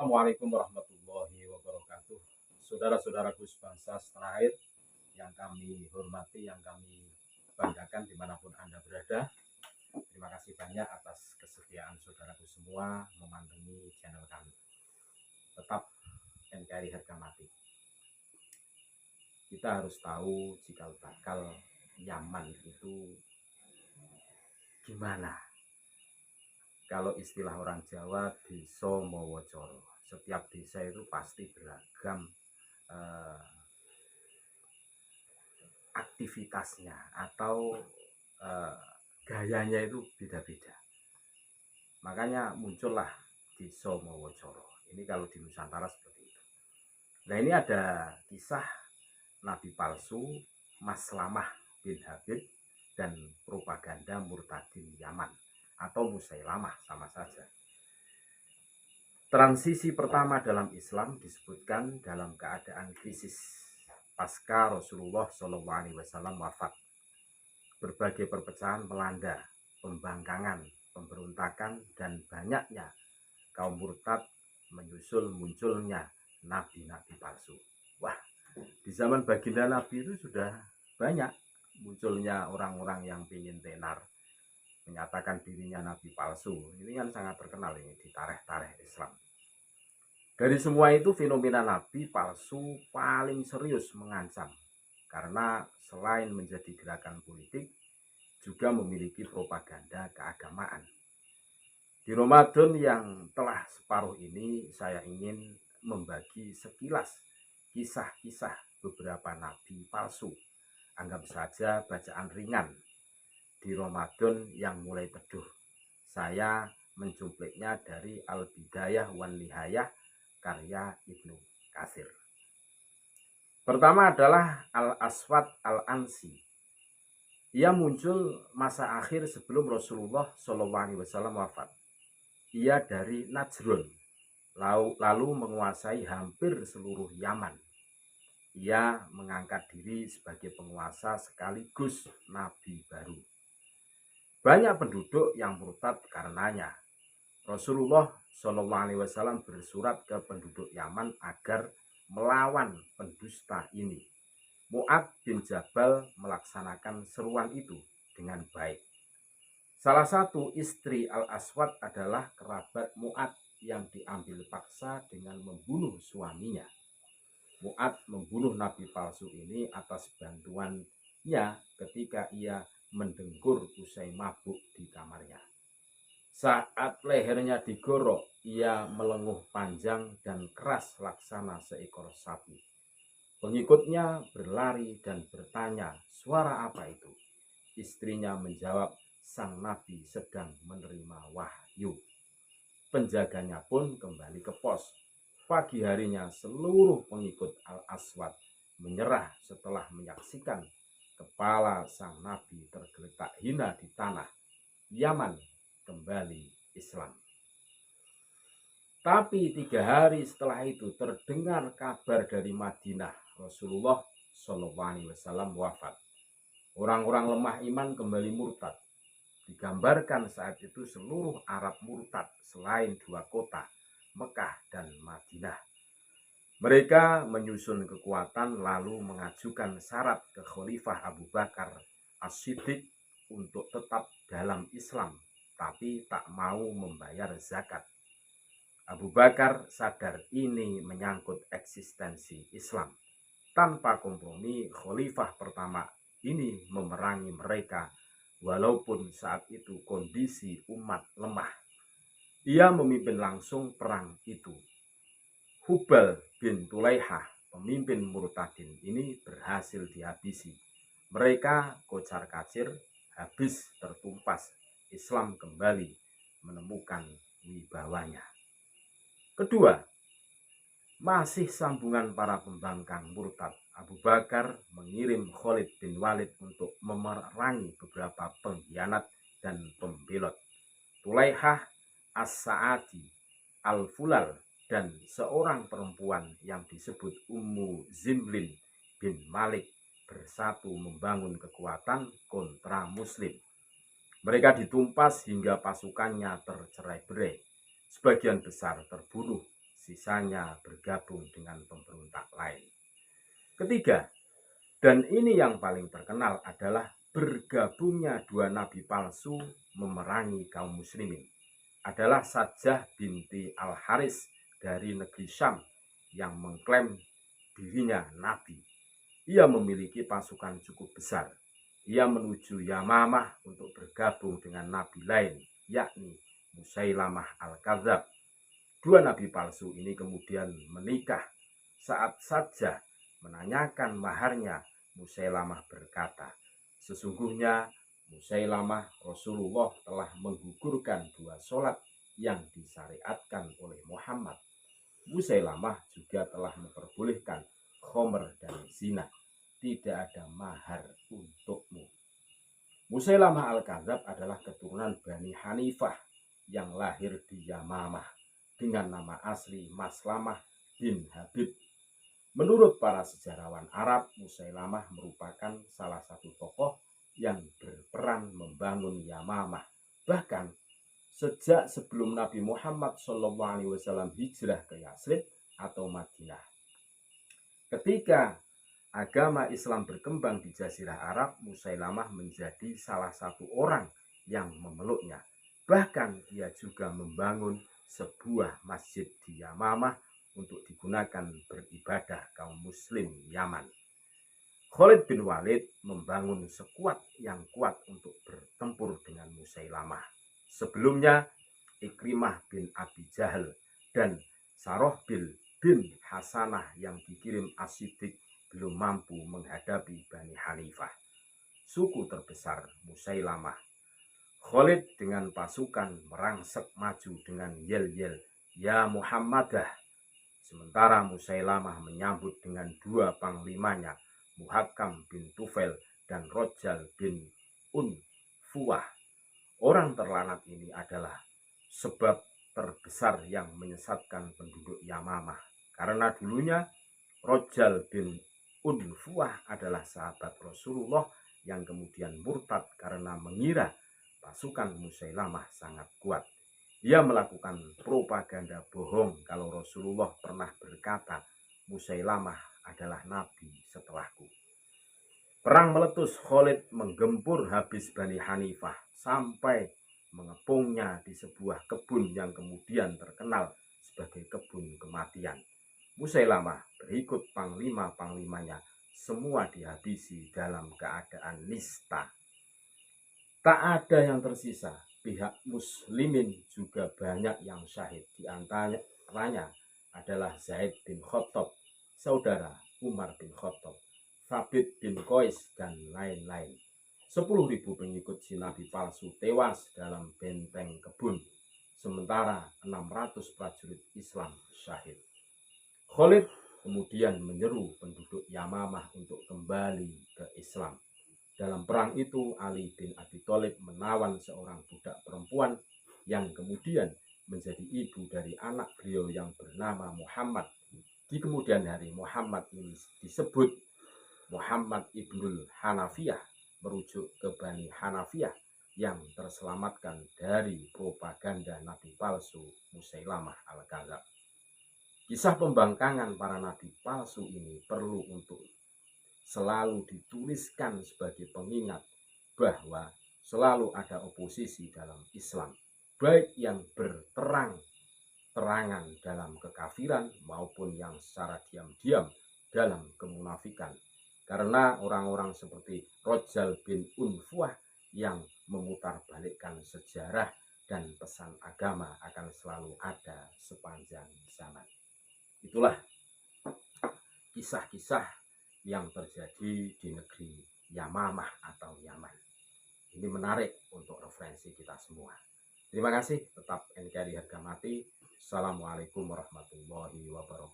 Assalamualaikum warahmatullahi wabarakatuh. Saudara-saudaraku sebangsa setanah air yang kami hormati, yang kami banggakan dimanapun Anda berada. Terima kasih banyak atas kesetiaan saudaraku semua memandangi channel kami. Tetap NKRI harga mati. Kita harus tahu cikal bakal Yaman itu gimana. Kalau istilah orang Jawa, desa mawa cara. Setiap desa itu pasti beragam aktivitasnya atau gayanya itu beda-beda. Makanya muncullah desa mawa cara. Ini kalau di Nusantara seperti itu. Nah, ini ada kisah nabi palsu Maslamah bin Habib dan propaganda murtadin Yaman atau Musailamah, sama saja. Transisi pertama dalam Islam disebutkan dalam keadaan krisis pasca Rasulullah SAW wafat. Berbagai perpecahan melanda, pembangkangan, pemberontakan, dan banyaknya kaum murtad menyusul munculnya nabi-nabi palsu. Wah, di zaman baginda Nabi itu sudah banyak munculnya orang-orang yang ingin tenar, menyatakan dirinya nabi palsu. Ini kan sangat terkenal ini di tarikh-tarikh Islam. Dari semua itu, fenomena nabi palsu paling serius mengancam, karena selain menjadi gerakan politik, juga memiliki propaganda keagamaan. Di Ramadan yang telah separuh ini, saya ingin membagi sekilas kisah-kisah beberapa nabi palsu. Anggap saja bacaan ringan di Ramadan yang mulai teduh. Saya mencupliknya dari Al-Bidayah wan Nihayah karya Ibnu Katsir. Pertama adalah Al-Aswad Al-Ansi. Ia muncul masa akhir sebelum Rasulullah SAW wafat. Ia dari Najrun, lalu menguasai hampir seluruh Yaman. Ia mengangkat diri sebagai penguasa sekaligus nabi baru. Banyak penduduk yang murtad karenanya. Rasulullah SAW bersurat ke penduduk Yaman agar melawan pendusta ini. Mu'ad bin Jabal melaksanakan seruan itu dengan baik. Salah satu istri Al-Aswad adalah kerabat Mu'ad yang diambil paksa dengan membunuh suaminya. Mu'ad membunuh nabi palsu ini atas bantuannya ketika ia mendengkur usai mabuk di kamarnya. Saat lehernya digorok, ia melenguh panjang dan keras laksana seekor sapi. Pengikutnya berlari dan bertanya, "Suara apa itu?" Istrinya menjawab, "Sang nabi sedang menerima wahyu." Penjaganya pun kembali ke pos. Pagi harinya seluruh pengikut Al-Aswad menyerah setelah menyaksikan kepala sang nabi tergeletak hina di tanah. Yaman kembali Islam. Tapi 3 hari setelah itu terdengar kabar dari Madinah, Rasulullah SAW wafat. Orang-orang lemah iman kembali murtad. Digambarkan saat itu seluruh Arab murtad selain 2 kota, Mekah dan Madinah. Mereka menyusun kekuatan lalu mengajukan syarat ke Khalifah Abu Bakar As-Siddiq untuk tetap dalam Islam, tapi tak mau membayar zakat. Abu Bakar sadar ini menyangkut eksistensi Islam. Tanpa kompromi, Khalifah pertama ini memerangi mereka, walaupun saat itu kondisi umat lemah. Ia memimpin langsung perang itu. Hubal bin Tulaihah, pemimpin murtadin ini berhasil dihabisi. Mereka kocar-kacir, habis tertumpas. Islam kembali menemukan wibawanya. Kedua, masih sambungan para pembangkang murtad. Abu Bakar mengirim Khalid bin Walid untuk memerangi beberapa pengkhianat dan pembelot. Tulaihah As-Sa'adi, Al-Fulal, dan seorang perempuan yang disebut Ummu Zimlin bin Malik bersatu membangun kekuatan kontra Muslim. Mereka ditumpas hingga pasukannya tercerai-berai. Sebagian besar terbunuh, sisanya bergabung dengan pemberontak lain. Ketiga, dan ini yang paling terkenal, adalah bergabungnya dua nabi palsu memerangi kaum muslimin. Adalah Sajjah binti Al-Haris dari negeri Syam yang mengklaim dirinya nabi. Ia memiliki pasukan cukup besar. Ia menuju Yamamah untuk bergabung dengan nabi lain, yakni Musailamah Al-Kadzab. Dua nabi palsu ini kemudian menikah. Saat Sajjah menanyakan maharnya, Musailamah berkata, sesungguhnya Musailamah Rasulullah telah menggugurkan 2 sholat yang disyariatkan oleh Muhammad. Musailamah juga telah memperbolehkan khomer dan zina. Tidak ada mahar untukmu. Musailamah Al-Kadzab adalah keturunan Bani Hanifah yang lahir di Yamamah dengan nama asli Maslamah bin Habib. Menurut para sejarawan Arab, Musailamah merupakan salah satu tokoh yang berperan membangun Yamamah. Bahkan sejak sebelum Nabi Muhammad SAW hijrah ke Yathrib atau Madinah. Ketika agama Islam berkembang di Jazirah Arab, Musailamah menjadi salah satu orang yang memeluknya. Bahkan dia juga membangun sebuah masjid di Yamamah untuk digunakan beribadah kaum muslim Yaman. Khalid bin Walid membangun skuad yang kuat untuk bertempur dengan Musailamah. Sebelumnya Ikrimah bin Abi Jahal dan Sarohbil bin Hasanah yang dikirim As-Siddiq belum mampu menghadapi Bani Hanifah, suku terbesar Musailamah. Khalid dengan pasukan merangsek maju dengan yel-yel, "Ya Muhammadah." Sementara Musailamah menyambut dengan 2 panglimanya, Muhakkam bin Tufail dan Rojal bin Unfuwah. Orang terlanat ini adalah sebab terbesar yang menyesatkan penduduk Yamamah. Karena dulunya Rojal bin Unfuwah adalah sahabat Rasulullah yang kemudian murtad karena mengira pasukan Musailamah sangat kuat. Ia melakukan propaganda bohong kalau Rasulullah pernah berkata, Musailamah adalah nabi setelahku. Perang meletus, Khalid menggempur habis Bani Hanifah sampai mengepungnya di sebuah kebun yang kemudian terkenal sebagai kebun kematian. Musailamah berikut panglima-panglimanya, semua dihabisi dalam keadaan nista. Tak ada yang tersisa. Pihak muslimin juga banyak yang syahid. Di antaranya adalah Zaid bin Khattab, saudara Umar bin Khattab, Thabit bin Qais, dan lain-lain. 10.000 pengikut si nabi palsu tewas dalam benteng kebun, sementara 600 prajurit Islam syahid. Khalid kemudian menyeru penduduk Yamamah untuk kembali ke Islam. Dalam perang itu, Ali bin Abi Thalib menawan seorang budak perempuan yang kemudian menjadi ibu dari anak beliau yang bernama Muhammad. Di kemudian hari, Muhammad ini disebut Muhammad ibnul Hanafiyah, merujuk ke Bani Hanafiyah yang terselamatkan dari propaganda nabi palsu Musailamah Al-Kadzab. Kisah pembangkangan para nabi palsu ini perlu untuk selalu dituliskan sebagai pengingat bahwa selalu ada oposisi dalam Islam, baik yang berterang-terangan dalam kekafiran maupun yang secara diam-diam dalam kemunafikan. Karena orang-orang seperti Rojal bin Unfuwah yang memutarbalikkan sejarah dan pesan agama akan selalu ada sepanjang zaman. Itulah kisah-kisah yang terjadi di negeri Yamamah atau Yaman. Ini menarik untuk referensi kita semua. Terima kasih, tetap NKRI harga mati. Assalamualaikum warahmatullahi wabarakatuh.